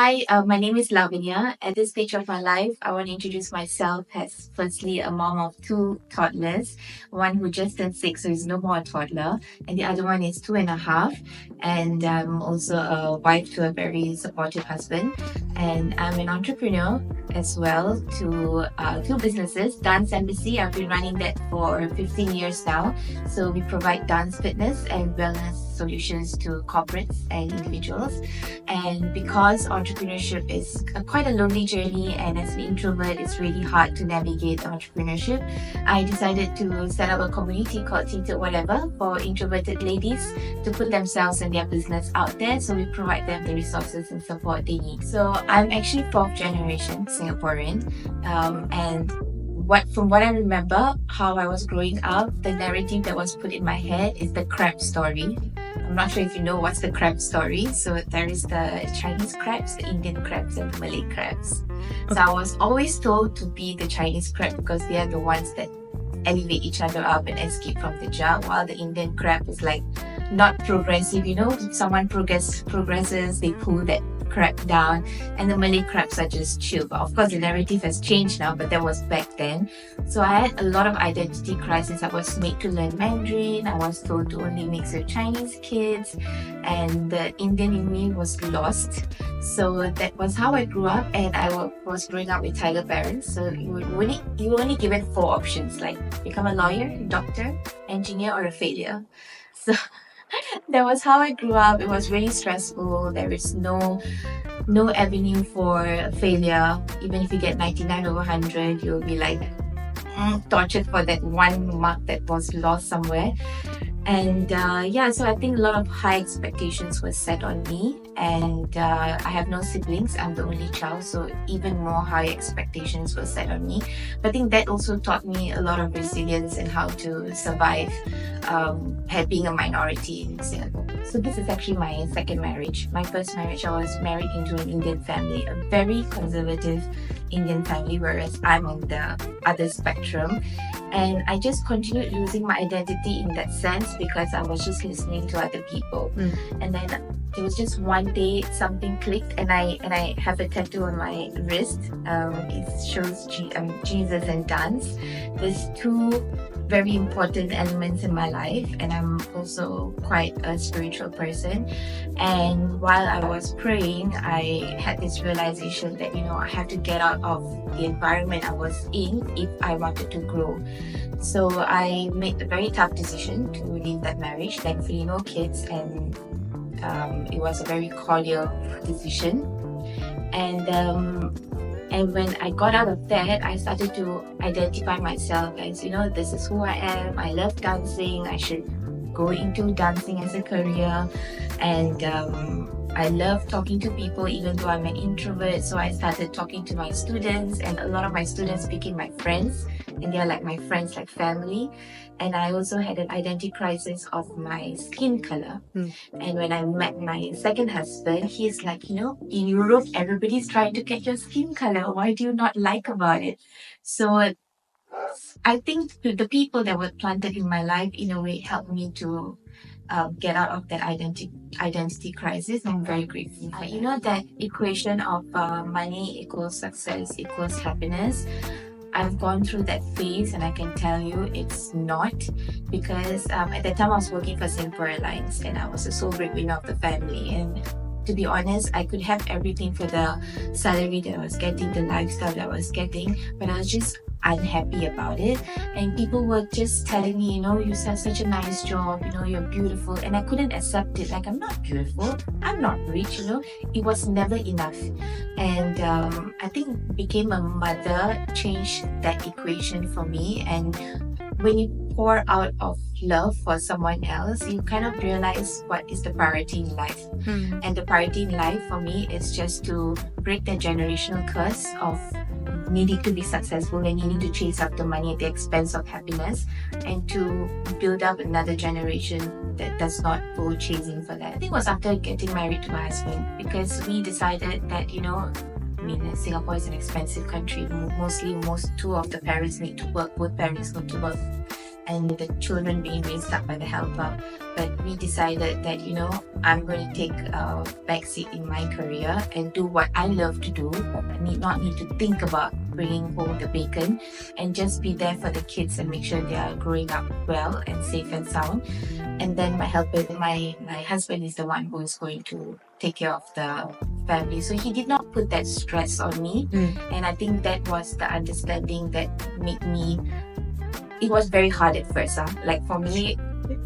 Hi, my name is Lavania. At this stage of my life, I want to introduce myself as firstly a mom of two toddlers, one who just turned 6, so is no more a toddler, and the other one is 2.5. And I'm also a wife to a very supportive husband. And I'm an entrepreneur as well to two businesses. Dance Embassy, I've been running that for 15 years now. So we provide dance fitness and wellness solutions to corporates and individuals. And because entrepreneurship is quite a lonely journey, and as an introvert, it's really hard to navigate entrepreneurship, I decided to set up a community called Tinted Whatever for introverted ladies to put themselves and their business out there. So we provide them the resources and support they need. So I'm actually fourth generation Singaporean, and from what I remember, how I was growing up, the narrative that was put in my head is the crab story. I'm not sure if you know what's the crab story. So there is the Chinese crabs, the Indian crabs, and the Malay crabs. So I was always told to be the Chinese crab because they are the ones that elevate each other up and escape from the jar, while the Indian crab is like not progressive. If someone progresses, they pull that crab down, and the Malay crabs are just chill. But of course the narrative has changed now, but that was back then. So I had a lot of identity crisis. I was made to learn Mandarin, I was told to only mix with Chinese kids, and the Indian in me was lost. So that was how I grew up, and I was growing up with tiger parents. So you were only given 4 options, like become a lawyer, doctor, engineer, or a failure. So that was how I grew up. It was really stressful. There is no avenue for failure. Even if you get 99 over 100, you'll be like tortured for that one mark that was lost somewhere. And so I think a lot of high expectations were set on me, and I have no siblings. I'm the only child, so even more high expectations were set on me. But I think that also taught me a lot of resilience and how to survive being a minority in Singapore. So this is actually my second marriage. My first marriage, I was married into an Indian family, a very conservative Indian family, whereas I'm on the other spectrum. And I just continued losing my identity in that sense because I was just listening to other people. And then it was just one day something clicked, and I have a tattoo on my wrist. It shows Jesus and dance. There's two very important elements in my life, and I'm also quite a spiritual person. And while I was praying, I had this realization that I have to get out of the environment I was in if I wanted to grow. So I made a very tough decision to leave that marriage. Thankfully, no kids, and it was a very cordial decision. And when I got out of that, I started to identify myself as, this is who I am. I love dancing. I should go into dancing as a career. And I love talking to people, even though I'm an introvert. So I started talking to my students, and a lot of my students became my friends. And they're like my friends, like family. And I also had an identity crisis of my skin color. And when I met my second husband, he's like, in Europe, everybody's trying to get your skin color. Why do you not like about it? So I think the people that were planted in my life, in a way, helped me to get out of that identity crisis. I'm very grateful. That equation of money equals success equals happiness. I've gone through that phase, and I can tell you it's not, because at that time I was working for Singapore Airlines, and I was the sole breadwinner of the family. And to be honest, I could have everything for the salary that I was getting, the lifestyle that I was getting, but I was just unhappy about it. And people were just telling me, you have such a nice job, you're beautiful, and I couldn't accept it. Like, I'm not beautiful, I'm not rich, it was never enough. And I think became a mother changed that equation for me. And when you pour out of love for someone else, you kind of realize what is the priority in life. And the priority in life for me is just to break the generational curse of needing to be successful and needing to chase after money at the expense of happiness, and to build up another generation that does not go chasing for that. I think it was after getting married to my husband, because we decided that, Singapore is an expensive country. Two of the parents need to work, both parents need to work, and the children being raised up by the helper. but we decided that, I'm going to take a backseat in my career and do what I love to do. I not need to think about bringing home the bacon, and just be there for the kids and make sure they are growing up well and safe and sound. And then my husband is the one who is going to take care of the family. So he did not put that stress on me. And I think that was the understanding that made me, it was very hard at first. Like for me,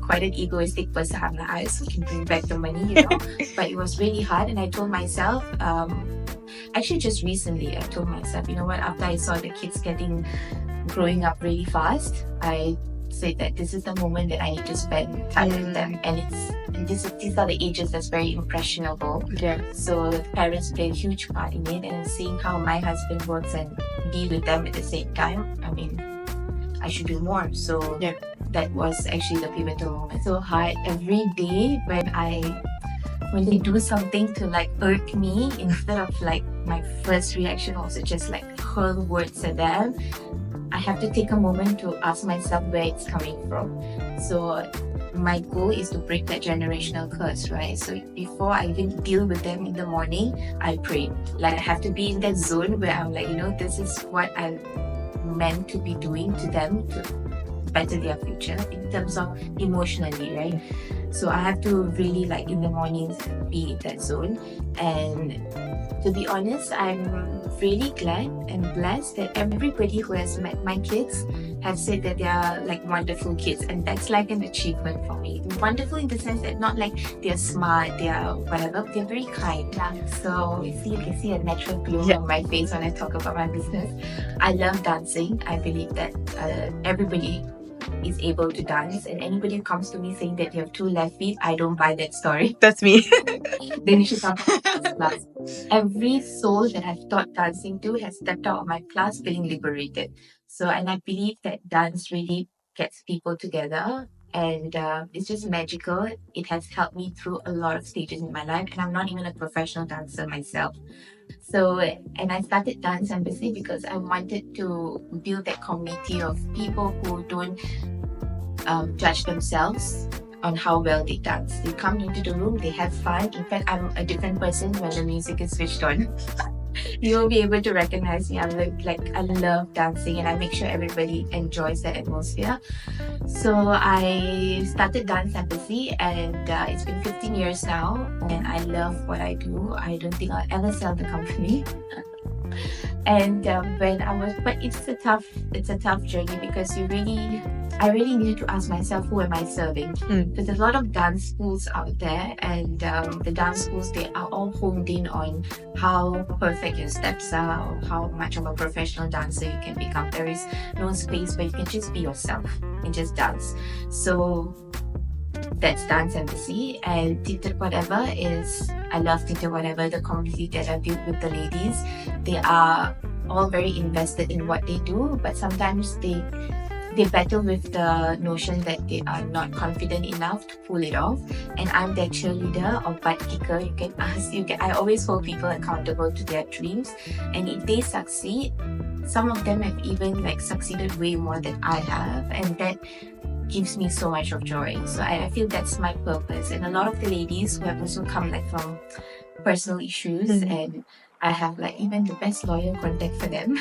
quite an egoistic person. I'm like, I also can bring back the money, but it was really hard. And I told myself, actually just recently, I told myself, you know what, after I saw the kids growing up really fast, I said that this is the moment that I need to spend time with them. And these are the ages that's very impressionable. Yeah. So the parents play a huge part in it, and seeing how my husband works and be with them at the same time, I mean, I should do more. So yeah, that was actually the pivotal moment. So hard every day when they do something to like irk me, instead of like my first reaction also just like hurl words at them, I have to take a moment to ask myself where it's coming from. So my goal is to break that generational curse, right? So before I even deal with them in the morning, I pray. Like I have to be in that zone where I'm like, this is what I'm meant to be doing to them to better their future in terms of emotionally, right? So I have to really like in the mornings be in that zone. And to be honest, I'm really glad and blessed that everybody who has met my kids have said that they are like wonderful kids, and that's like an achievement for me. Wonderful in the sense that not like they're smart, they're whatever, they're very kind. So you can see a natural glow on my face when I talk about my business. I love dancing. I believe that everybody is able to dance, and anybody who comes to me saying that they have two left feet, I don't buy that story. That's me. Then you should come to my class. Every soul that I've taught dancing to has stepped out of my class feeling liberated. So, and I believe that dance really gets people together, and it's just magical. It has helped me through a lot of stages in my life, and I'm not even a professional dancer myself. So, and I started Dance Embassy because I wanted to build that community of people who don't judge themselves on how well they dance. They come into the room, they have fun. In fact, I'm a different person when the music is switched on. You'll be able to recognize me. I'm like I love dancing, and I make sure everybody enjoys that atmosphere. So I started Dance Embassy, and it's been 15 years now, and I love what I do. I don't think I'll ever sell the company. And but it's a tough journey, because I really needed to ask myself, who am I serving? Because there's a lot of dance schools out there, and the dance schools, they are all honed in on how perfect your steps are, or how much of a professional dancer you can become. There is no space where you can just be yourself and just dance. So that's Dance Embassy. And Tinted Whatever is, I love Tinted Whatever, the community that I built with the ladies. They are all very invested in what they do, but sometimes they battle with the notion that they are not confident enough to pull it off. And I'm their cheerleader or butt kicker. I always hold people accountable to their dreams. And if they succeed, some of them have even like succeeded way more than I have. And that gives me so much of joy. So I feel that's my purpose. And a lot of the ladies who have also come like from personal issues, and I have like even the best lawyer contact for them.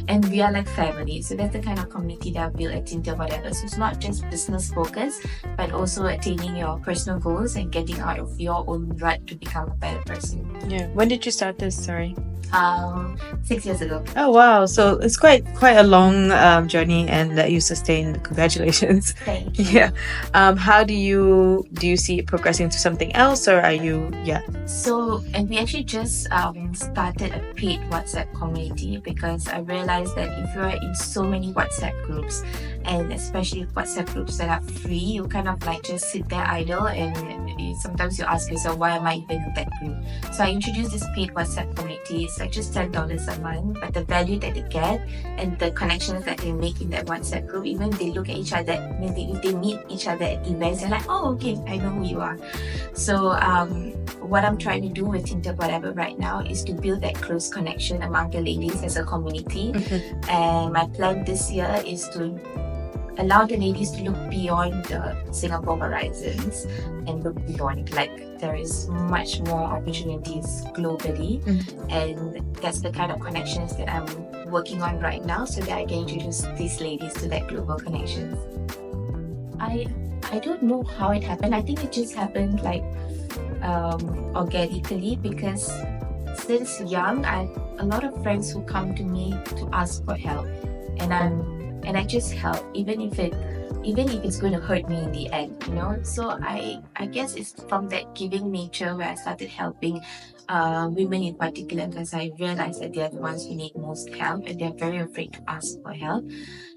And we are like family. So that's the kind of community that I built at Tinted Whatever. So it's not just business focused, but also attaining your personal goals and getting out of your own rut to become a better person. Yeah. When did you start this? Sorry. 6 years ago. Oh wow! So it's quite a long journey, and that you sustained. Congratulations. Thank you. Yeah. How do you see it progressing to something else, or are you? Yeah. So, and we actually just started a paid WhatsApp community, because I realized that if you're in so many WhatsApp groups, and especially WhatsApp groups that are free, you kind of like just sit there idle, and sometimes you ask yourself, why am I even in that group? So I introduced this paid WhatsApp community. It's like just $10 a month, but the value that they get and the connections that they make in that WhatsApp group, even they look at each other, if they meet each other at events, they're like, oh, okay, I know who you are. So what I'm trying to do with Tinted Whatever right now is to build that close connection among the ladies as a community. And my plan this year is to allow the ladies to look beyond the Singapore horizons and look beyond. Like, there is much more opportunities globally, and that's the kind of connections that I'm working on right now, so that I can introduce these ladies to that global connections. I don't know how it happened. I think it just happened like organically, because since young, I a lot of friends who come to me to ask for help, and I just help, even if it's going to hurt me in the end, you know. So I guess it's from that giving nature where I started helping women in particular, because I realized that they're the ones who need most help and they're very afraid to ask for help.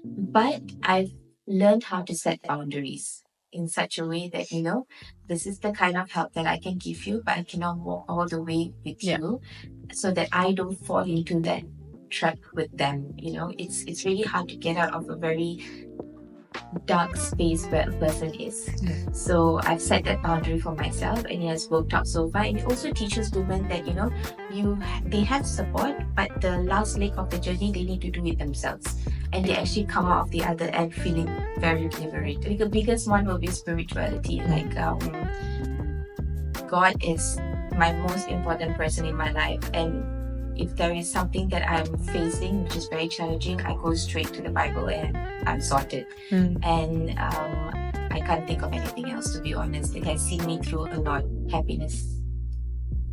But I've learned how to set boundaries in such a way that, you know, this is the kind of help that I can give you, but I cannot walk all the way with you, so that I don't fall into that trap with them. You know, it's really hard to get out of a very dark space where a person is. So I've set that boundary for myself, and it has worked out so far. And it also teaches women that, you know, they have support, but the last leg of the journey, they need to do it themselves, and they actually come out of the other end feeling very liberated. The biggest one will be spirituality. Like, God is my most important person in my life, and if there is something that I'm facing which is very challenging, I go straight to the Bible and I'm sorted. And I can't think of anything else, to be honest. It has seen me through a lot. Happiness,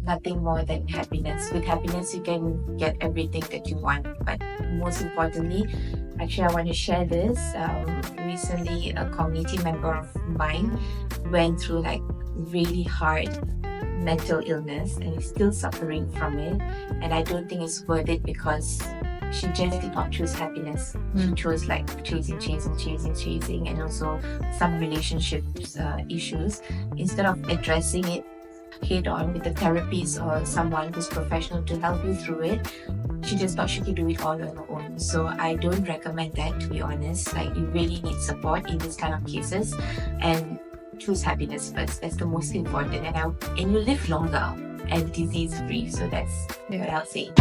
nothing more than happiness. With happiness, you can get everything that you want. But most importantly, actually, I want to share this. Recently, a community member of mine went through like really hard mental illness and is still suffering from it. And I don't think it's worth it, because she just did not choose happiness. She chose like chasing, and also some relationships issues. Instead of addressing it head on with a therapist or someone who's professional to help you through it, she just thought she could do it all on her own. So I don't recommend that, to be honest. Like, you really need support in these kind of cases, and choose happiness first. That's the most important, and you live longer and disease free. So that's what I'll say.